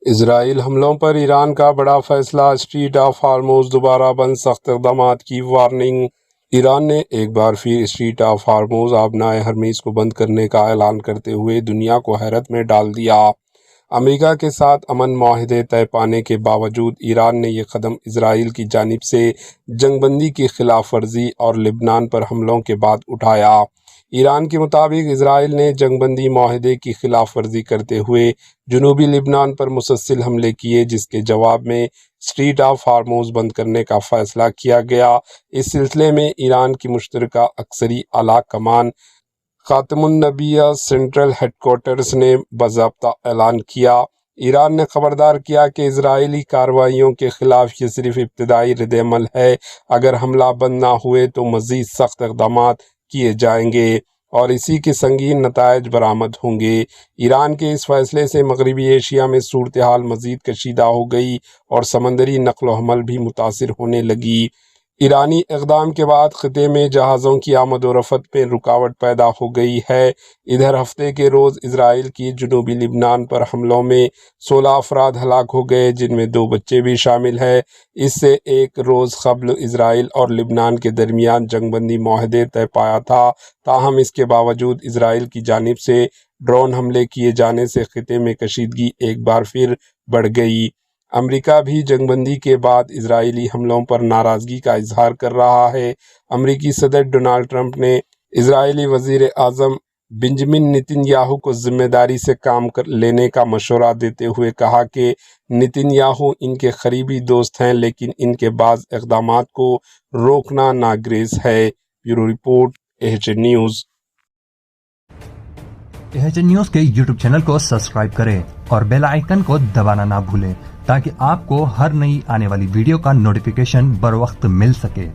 اسرائیل حملوں پر ایران کا بڑا فیصلہ، اسٹریٹ آف ہارموز دوبارہ بند، سخت اقدامات کی وارننگ۔ ایران نے ایک بار پھر اسٹریٹ آف ہارموز آبنائے ہرمیز کو بند کرنے کا اعلان کرتے ہوئے دنیا کو حیرت میں ڈال دیا۔ امریکہ کے ساتھ امن معاہدے طے پانے کے باوجود ایران نے یہ قدم اسرائیل کی جانب سے جنگ بندی کی خلاف ورزی اور لبنان پر حملوں کے بعد اٹھایا۔ ایران کے مطابق اسرائیل نے جنگ بندی معاہدے کی خلاف ورزی کرتے ہوئے جنوبی لبنان پر مسلسل حملے کیے، جس کے جواب میں اسٹریٹ آف ہارموز بند کرنے کا فیصلہ کیا گیا۔ اس سلسلے میں ایران کی مشترکہ عسکری اعلیٰ کمان خاتم النبیہ سینٹرل ہیڈ کوارٹرز نے باضابطہ اعلان کیا۔ ایران نے خبردار کیا کہ اسرائیلی کارروائیوں کے خلاف یہ صرف ابتدائی رد عمل ہے، اگر حملہ بند نہ ہوئے تو مزید سخت اقدامات کیے جائیں گے اور اسی کے سنگین نتائج برآمد ہوں گے۔ ایران کے اس فیصلے سے مغربی ایشیا میں صورتحال مزید کشیدہ ہو گئی اور سمندری نقل و حمل بھی متاثر ہونے لگی۔ ایرانی اقدام کے بعد خطے میں جہازوں کی آمد و رفت میں رکاوٹ پیدا ہو گئی ہے۔ ادھر ہفتے کے روز اسرائیل کی جنوبی لبنان پر حملوں میں 16 افراد ہلاک ہو گئے، جن میں 2 بچے بھی شامل ہیں۔ اس سے ایک روز قبل اسرائیل اور لبنان کے درمیان جنگ بندی معاہدے طے پایا تھا، تاہم اس کے باوجود اسرائیل کی جانب سے ڈرون حملے کیے جانے سے خطے میں کشیدگی ایک بار پھر بڑھ گئی۔ امریکہ بھی جنگ بندی کے بعد اسرائیلی حملوں پر ناراضگی کا اظہار کر رہا ہے۔ امریکی صدر ڈونلڈ ٹرمپ نے اسرائیلی وزیر اعظم بنجمن نتن یاہو کو ذمہ داری سے کام لینے کا مشورہ دیتے ہوئے کہا کہ نتن یاہو ان کے قریبی دوست ہیں، لیکن ان کے بعض اقدامات کو روکنا ناگزیر ہے۔ Bureau report, AHN news. AHN news کے YouTube چینل کو سبسکرائب کریں اور بیل آئیکن کو دبانا نہ بھولیں تاکہ آپ کو ہر نئی آنے والی ویڈیو کا نوٹیفیکیشن بر وقت مل سکے۔